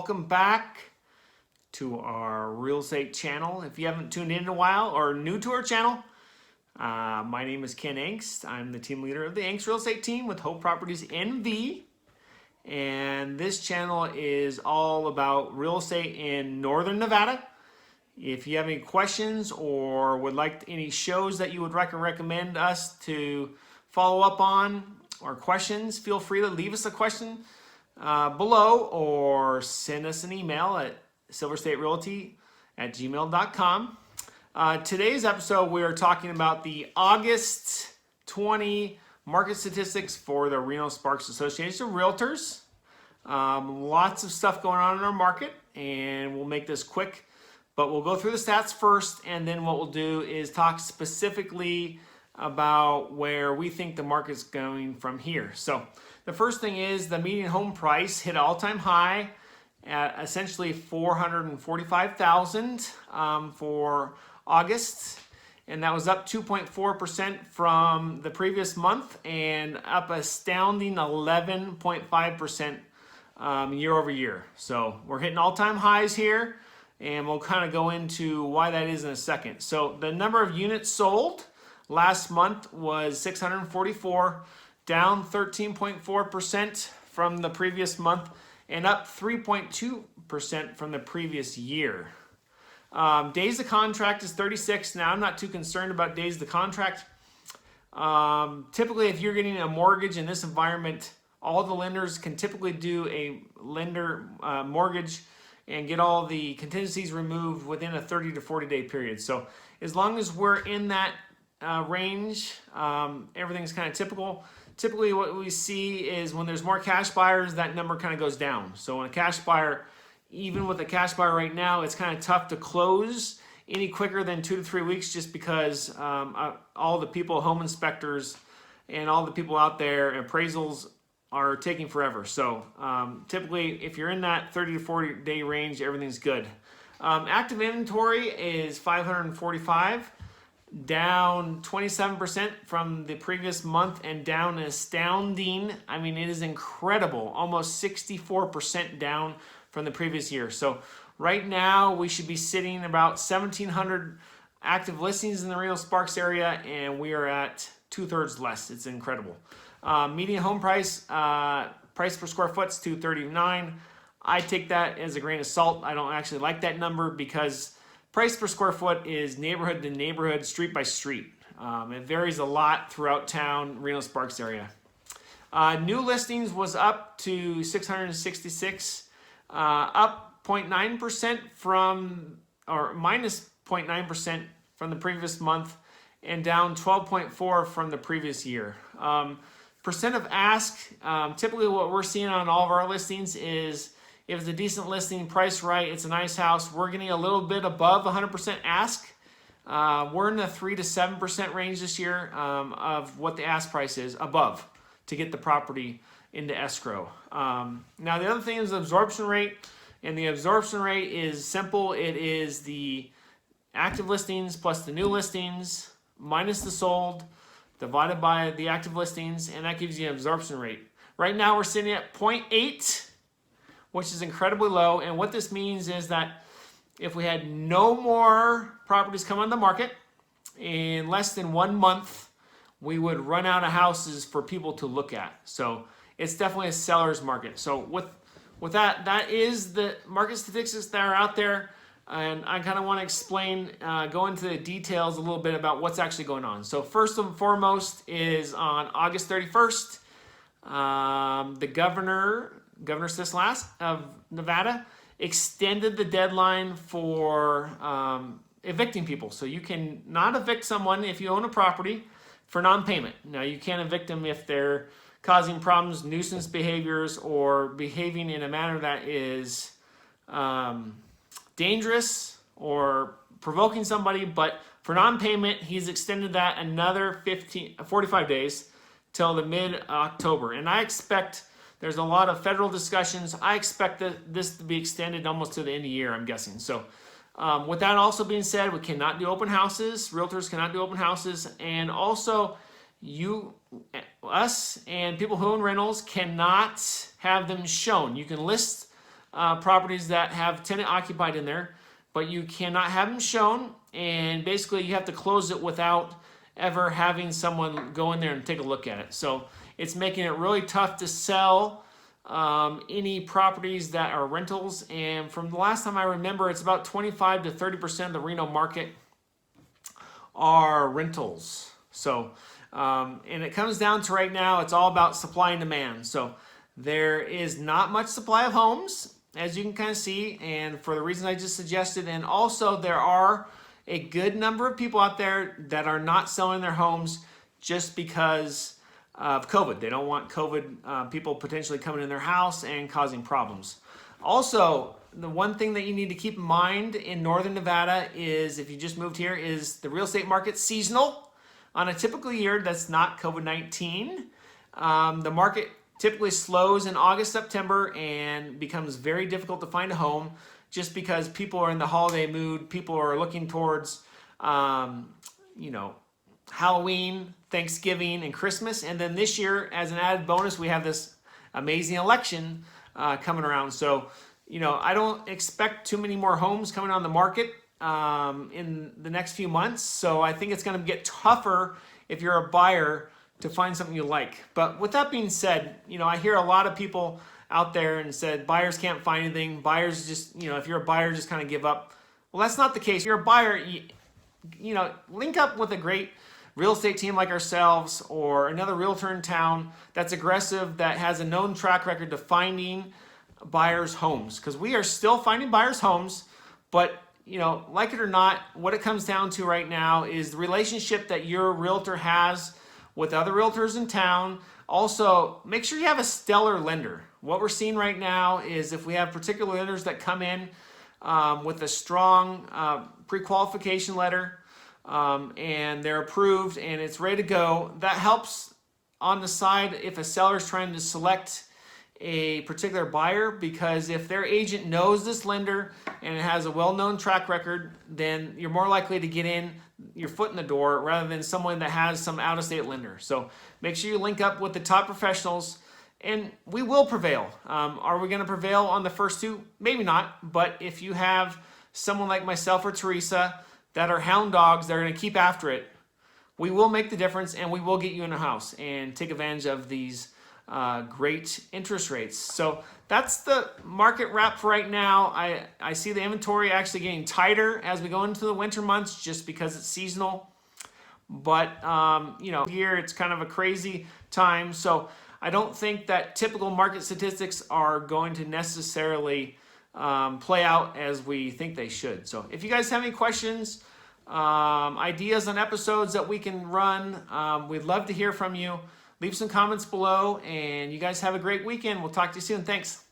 welcome back to our real estate channel. If you haven't tuned in a while or are new to our channel, my name is Ken Angst. I'm the team leader of the Angst real estate team with Hope Properties NV. And this channel is all about real estate in Northern Nevada. If you have any questions or would like any shows that you would recommend us to follow up on or questions, feel free to leave us a question below or send us an email at silverstaterealty@gmail.com. Today's episode, we are talking about the August 20 market statistics for the Reno Sparks Association of Realtors. Lots of stuff going on in our market, and we'll make this quick, but we'll go through the stats first, and then what we'll do is talk specifically about where we think the market's going from here. So the first thing is the median home price hit an all-time high at essentially $445,000 for August, and that was up 2.4% from the previous month and up astounding 11.5% year over year. So we're hitting all-time highs here, and we'll kind of go into why that is in a second. So the number of units sold last month was 644, down 13.4% from the previous month and up 3.2% from the previous year. Days of contract is 36. Now, I'm not too concerned about days of contract. Typically, if you're getting a mortgage in this environment, all the lenders can typically do a lender mortgage and get all the contingencies removed within a 30 to 40 day period. So as long as we're in that range, everything's kind of typical. Typically what we see is when there's more cash buyers, that number kind of goes down. So when a cash buyer, even with a cash buyer right now, it's kind of tough to close any quicker than 2 to 3 weeks, just because all the people, home inspectors, and all the people out there, appraisals are taking forever. So typically, if you're in that 30 to 40 day range, everything's good. Active inventory is 545, down 27% from the previous month and down an astounding, I mean, it is incredible, almost 64% down from the previous year. So right now, we should be sitting about 1,700 active listings in the Reno Sparks area, and we are at 2/3 less. It's incredible. Median home price, price per square foot is $239. I take that as a grain of salt. I don't actually like that number because price per square foot is neighborhood to neighborhood, street by street. It varies a lot throughout town, Reno Sparks area. New listings was up to 666, up 0.9% from, or minus 0.9% from the previous month, and down 12.4% from the previous year. Percent of ask, typically what we're seeing on all of our listings is if it's a decent listing, priced right, it's a nice house, we're getting a little bit above 100% ask. We're in the 3 to 7% range this year of what the ask price is above to get the property into escrow. Now the other thing is absorption rate, and the absorption rate is simple. It is the active listings plus the new listings minus the sold divided by the active listings, and that gives you an absorption rate. Right now we're sitting at 0.8, which is incredibly low, and what this means is that if we had no more properties come on the market in less than 1 month, we would run out of houses for people to look at. So it's definitely a seller's market. So with that, that is the market statistics that are out there. And I kind of want to explain, go into the details a little bit about what's actually going on. So first and foremost is on August 31st, the Governor Sislas of Nevada extended the deadline for evicting people. So you can not evict someone if you own a property for non-payment. Now you can't evict them if they're causing problems, nuisance behaviors, or behaving in a manner that is dangerous or provoking somebody, but for non-payment, he's extended that another 45 days till the mid-October. And I expect there's a lot of federal discussions. I expect this to be extended almost to the end of the year, I'm guessing. So with that also being said, we cannot do open houses. Realtors cannot do open houses. And also, us and people who own rentals cannot have them shown. You can list properties that have tenant occupied in there, but you cannot have them shown, and basically you have to close it without ever having someone go in there and take a look at it. So it's making it really tough to sell any properties that are rentals. And from the last time I remember, it's about 25 to 30% of the Reno market are rentals. So, and it comes down to right now, it's all about supply and demand. So there is not much supply of homes, as you can kind of see, and for the reasons I just suggested. And also there are a good number of people out there that are not selling their homes just because of COVID. They don't want COVID people potentially coming in their house and causing problems. Also, the one thing that you need to keep in mind in Northern Nevada is, if you just moved here, is the real estate market seasonal. On a typical year that's not COVID-19, the market typically slows in August, September, and becomes very difficult to find a home just because people are in the holiday mood. People are looking towards, Halloween, Thanksgiving, and Christmas. And then this year, as an added bonus, we have this amazing election coming around. So, I don't expect too many more homes coming on the market in the next few months. So I think it's going to get tougher if you're a buyer to find something you like. But with that being said, I hear a lot of people out there and said buyers can't find anything. Buyers just, if you're a buyer, just kind of give up. Well, that's not the case. If you're a buyer, link up with a great real estate team like ourselves or another realtor in town that's aggressive, that has a known track record to finding buyers' homes. Because we are still finding buyers' homes, but like it or not, what it comes down to right now is the relationship that your realtor has with other realtors in town. Also, make sure you have a stellar lender. What we're seeing right now is if we have particular lenders that come in with a strong pre-qualification letter and they're approved and it's ready to go, that helps on the side if a seller is trying to select a particular buyer, because if their agent knows this lender and it has a well-known track record, then you're more likely to get in your foot in the door rather than someone that has some out-of-state lender. So make sure you link up with the top professionals, and we will prevail. Are we going to prevail on the first two? Maybe not, but if you have someone like myself or Teresa that are hound dogs that are going to keep after it, we will make the difference, and we will get you in a house and take advantage of these great interest rates. So that's the market wrap for right now. I see the inventory actually getting tighter as we go into the winter months just because it's seasonal. But, here it's kind of a crazy time. So I don't think that typical market statistics are going to necessarily play out as we think they should. So if you guys have any questions, ideas on episodes that we can run, we'd love to hear from you. Leave some comments below, and you guys have a great weekend. We'll talk to you soon. Thanks.